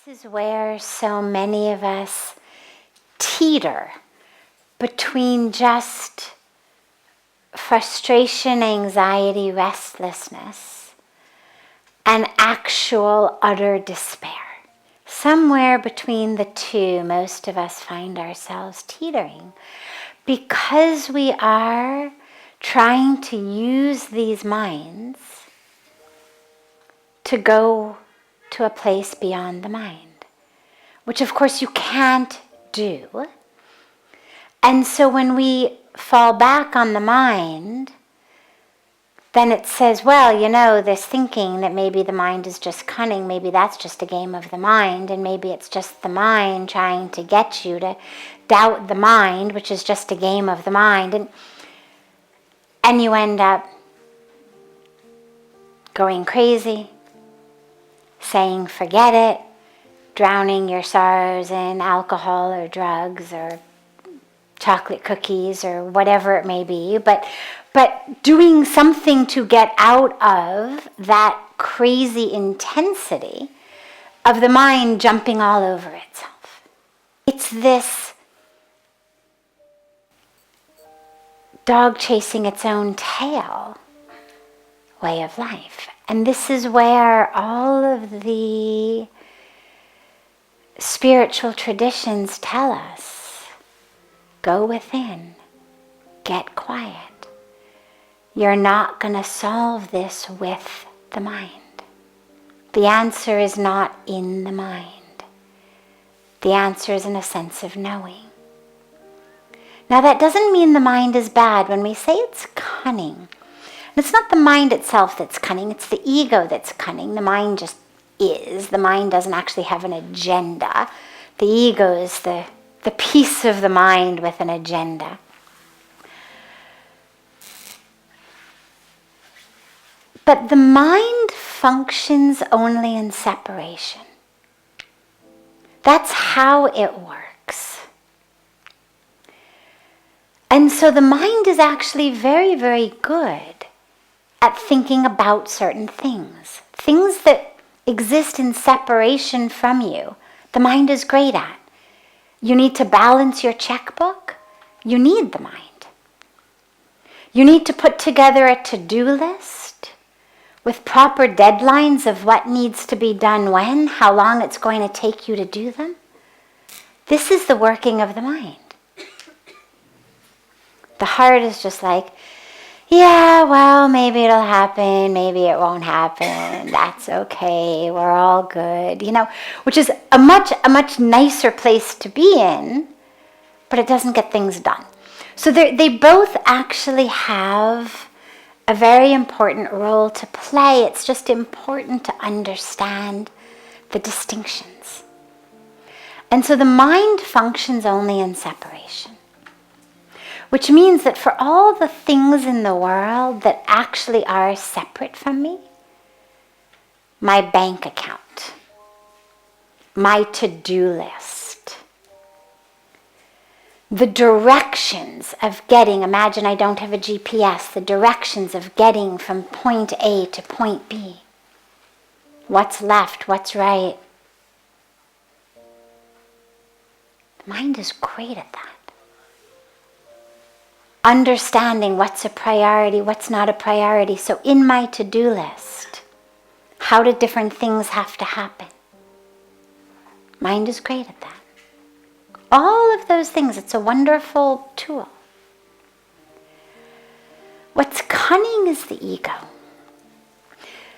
is where so many of us teeter between just frustration, anxiety, restlessness, and actual utter despair. Somewhere between the two, most of us find ourselves teetering because we are trying to use these minds to go to a place beyond the mind, which of course you can't do. And so when we fall back on the mind, then it says, well, you know, this thinking that maybe the mind is just cunning, maybe that's just a game of the mind, and maybe it's just the mind trying to get you to doubt the mind, which is just a game of the mind. And you end up going crazy, saying forget it, drowning your sorrows in alcohol or drugs or chocolate cookies or whatever it may be, but doing something to get out of that crazy intensity of the mind jumping all over itself. It's this dog chasing its own tail way of life. And this is where all of the spiritual traditions tell us, go within, get quiet. You're not going to solve this with the mind. The answer is not in the mind. The answer is in a sense of knowing. Now that doesn't mean the mind is bad. When we say it's cunning, it's not the mind itself that's cunning, it's the ego that's cunning. The mind just is. The mind doesn't actually have an agenda. The ego is the piece of the mind with an agenda. But the mind functions only in separation. That's how it works. And so the mind is actually very, very good at thinking about certain things. Things that exist in separation from you, the mind is great at. You need to balance your checkbook, you need the mind. You need to put together a to-do list with proper deadlines of what needs to be done when, how long it's going to take you to do them. This is the working of the mind. The heart is just like, yeah, well, maybe it'll happen, maybe it won't happen, that's okay, we're all good, which is a much nicer place to be in, but it doesn't get things done. So they both actually have a very important role to play. It's just important to understand the distinctions. And so the mind functions only in separation. Which means that for all the things in the world that actually are separate from me, my bank account, my to-do list, the directions of getting, imagine I don't have a GPS, the directions of getting from point A to point B. What's left, what's right. The mind is great at that. Understanding what's a priority, what's not a priority. So in my to-do list, how do different things have to happen? Mind is great at that. All of those things, it's a wonderful tool. What's cunning is the ego.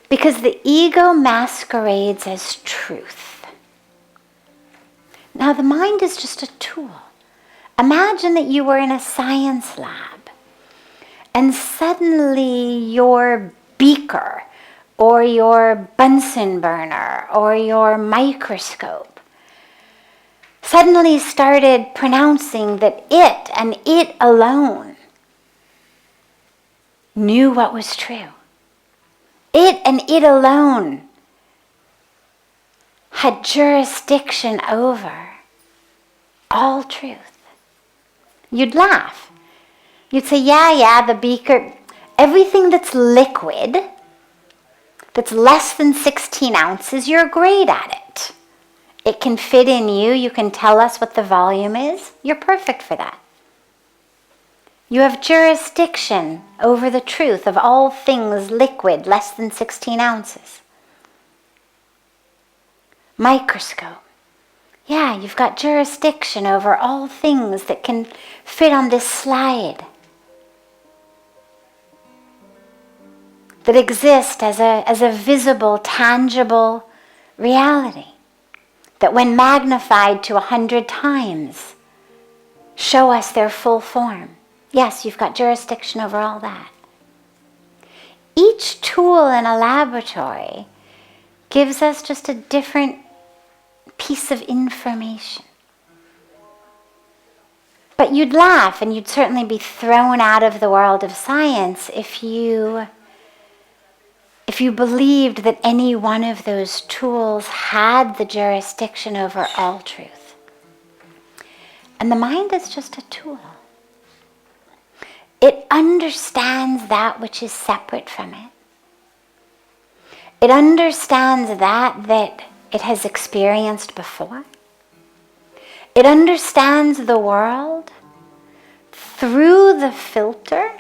Because the ego masquerades as truth. Now the mind is just a tool. Imagine that you were in a science lab and suddenly your beaker or your Bunsen burner or your microscope suddenly started pronouncing that it and it alone knew what was true. It and it alone had jurisdiction over all truth. You'd laugh. You'd say, yeah, the beaker, everything that's liquid, that's less than 16 ounces, you're great at it. It can fit in you. You can tell us what the volume is. You're perfect for that. You have jurisdiction over the truth of all things liquid less than 16 ounces. Microscope. Yeah, you've got jurisdiction over all things that can fit on this slide, that exist as a visible, tangible reality, that when magnified to 100 times, show us their full form. Yes, you've got jurisdiction over all that. Each tool in a laboratory gives us just a different piece of information. But you'd laugh, and you'd certainly be thrown out of the world of science if you believed that any one of those tools had the jurisdiction over all truth. And the mind is just a tool. It understands that which is separate from it. It understands that it has experienced before. It understands the world through the filter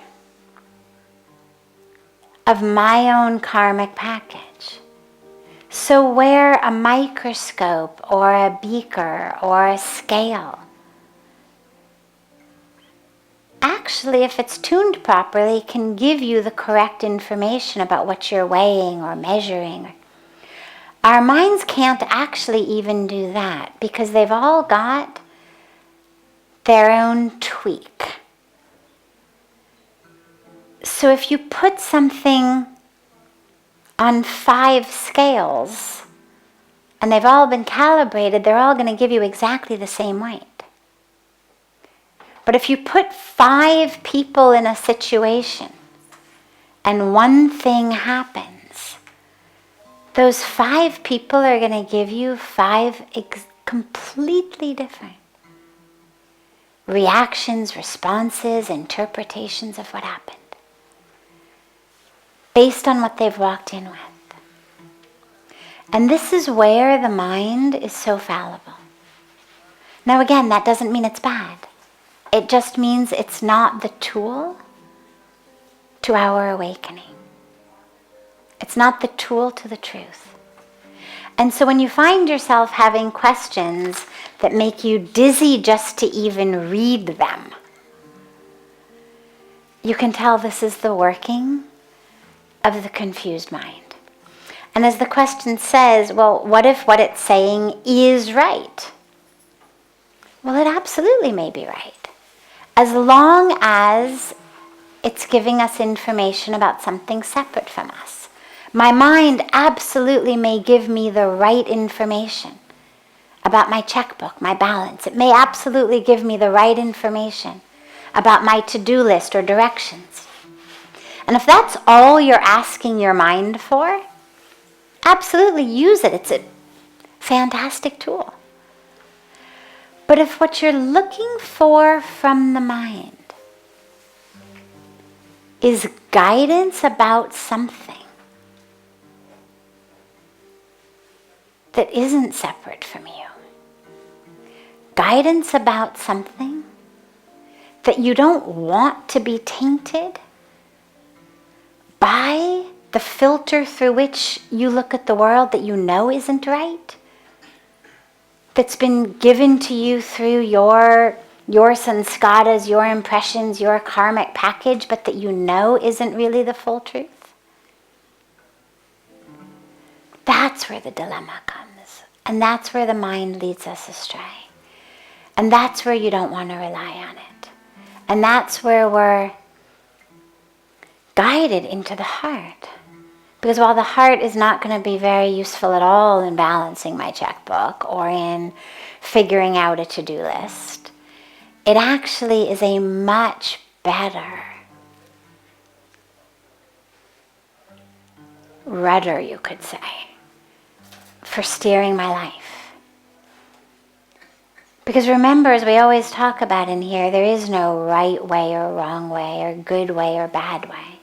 of my own karmic package. So where a microscope or a beaker or a scale, actually, if it's tuned properly, can give you the correct information about what you're weighing or measuring. Our minds can't actually even do that because they've all got their own tweak. So if you put something on 5 scales and they've all been calibrated, they're all going to give you exactly the same weight. But if you put 5 people in a situation and one thing happens, those 5 people are going to give you 5 completely different reactions, responses, interpretations of what happened, based on what they've walked in with. And this is where the mind is so fallible. Now again, that doesn't mean it's bad. It just means it's not the tool to our awakening. It's not the tool to the truth. And so when you find yourself having questions that make you dizzy just to even read them, you can tell this is the working of the confused mind. And as the question says, well, what if what it's saying is right? Well, it absolutely may be right, as long as it's giving us information about something separate from us. My mind absolutely may give me the right information about my checkbook, my balance. It may absolutely give me the right information about my to-do list or directions. And if that's all you're asking your mind for, absolutely use it. It's a fantastic tool. But if what you're looking for from the mind is guidance about something that isn't separate from you, guidance about something that you don't want to be tainted by the filter through which you look at the world that you know isn't right, that's been given to you through your sanskaras, your impressions, your karmic package, but that you know isn't really the full truth. That's where the dilemma comes. And that's where the mind leads us astray. And that's where you don't want to rely on it. And that's where we're guided into the heart. Because while the heart is not going to be very useful at all in balancing my checkbook or in figuring out a to-do list, it actually is a much better rudder, you could say, for steering my life. Because remember, as we always talk about in here, there is no right way or wrong way or good way or bad way.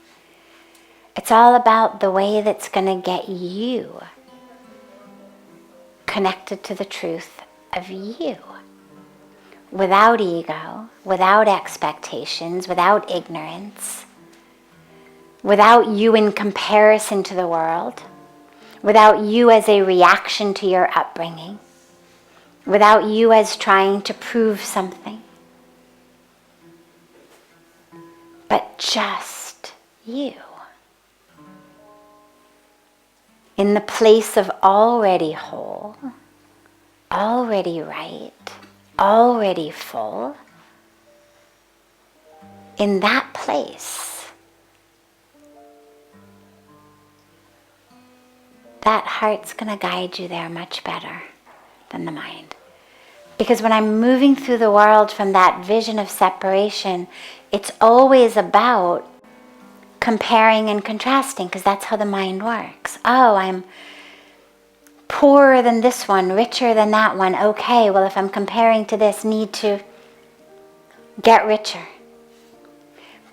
It's all about the way that's going to get you connected to the truth of you, without ego, without expectations, without ignorance, without you in comparison to the world, without you as a reaction to your upbringing, without you as trying to prove something, but just you. In the place of already whole, already right, already full, in that place, that heart's going to guide you there much better than the mind. Because when I'm moving through the world from that vision of separation, it's always about comparing and contrasting, because that's how the mind works. Oh, I'm poorer than this one, richer than that one. Okay, well, if I'm comparing to this, need to get richer.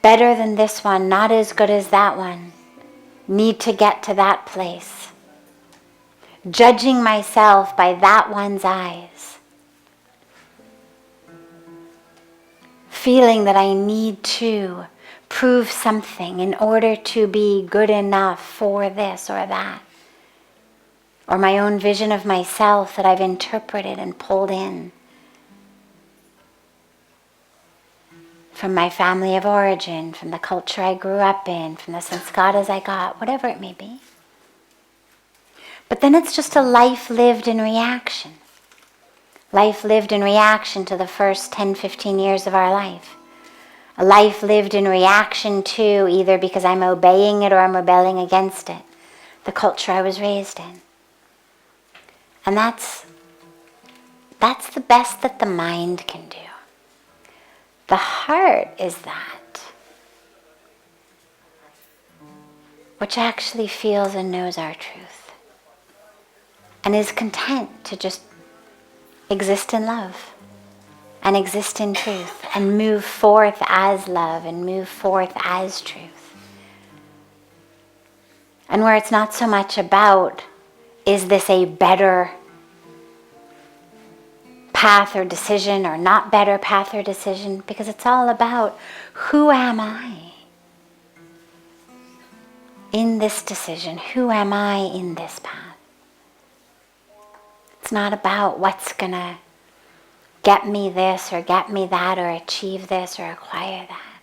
Better than this one, not as good as that one. Need to get to that place. Judging myself by that one's eyes. Feeling that I need to prove something in order to be good enough for this or that. Or my own vision of myself that I've interpreted and pulled in from my family of origin, from the culture I grew up in, from the sanskaras I got, whatever it may be. But then it's just a life lived in reaction. Life lived in reaction to the first 10, 15 years of our life. A life lived in reaction to, either because I'm obeying it or I'm rebelling against it, the culture I was raised in. And that's the best that the mind can do. The heart is that which actually feels and knows our truth and is content to just exist in love and exist in truth and move forth as love and move forth as truth. And where it's not so much about, is this a better path or decision or not better path or decision? Because it's all about, who am I in this decision? Who am I in this path? It's not about what's going to get me this or get me that or achieve this or acquire that.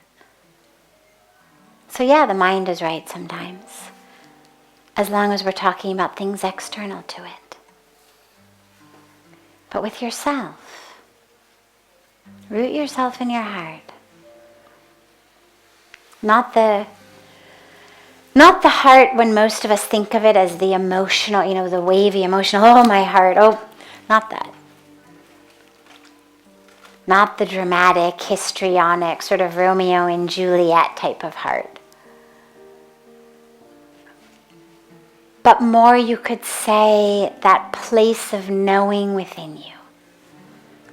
So yeah, the mind is right sometimes, as long as we're talking about things external to it. But with yourself, root yourself in your heart. Not the heart when most of us think of it as the emotional, the wavy emotional, oh my heart, oh, not that. Not the dramatic, histrionic, sort of Romeo and Juliet type of heart. But more, you could say, that place of knowing within you.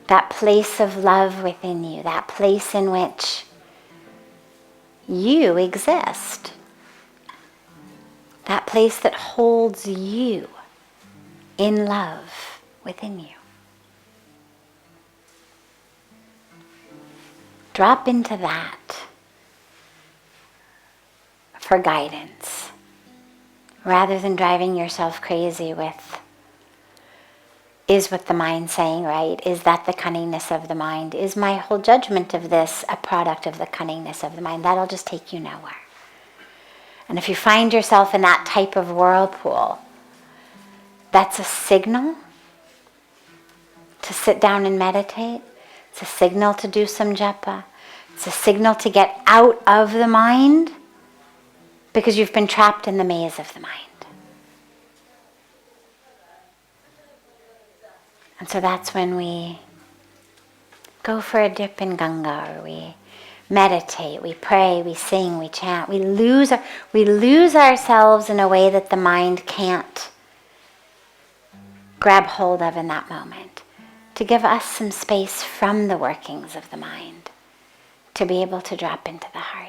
That place of love within you. That place in which you exist. That place that holds you in love within you. Drop into that for guidance, rather than driving yourself crazy with, is what the mind's saying right? Is that the cunningness of the mind? Is my whole judgment of this a product of the cunningness of the mind? That'll just take you nowhere. And if you find yourself in that type of whirlpool, that's a signal to sit down and meditate. It's a signal to do some japa. It's a signal to get out of the mind, because you've been trapped in the maze of the mind. And so that's when we go for a dip in Ganga, or we meditate, we pray, we sing, we chant. We lose ourselves in a way that the mind can't grab hold of in that moment, to give us some space from the workings of the mind to be able to drop into the heart.